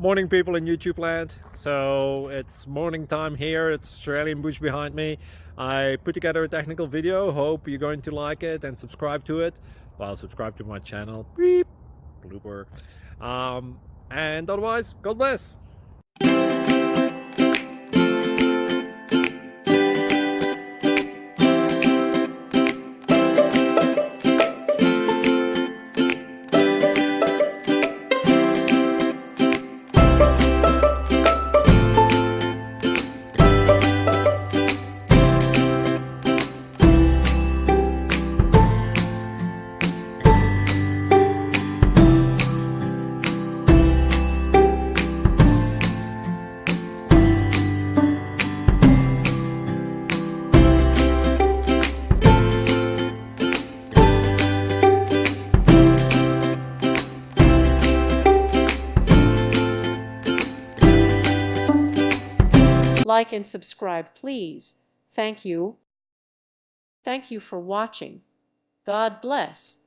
Morning, people in YouTube land. So it's morning time here. It's Australian bush behind me. I put together a technical video. Hope you're going to like it and subscribe to it. Well, subscribe to my channel. Beep. Blooper. And otherwise, God bless. Like and subscribe, please. Thank you. Thank you for watching. God bless.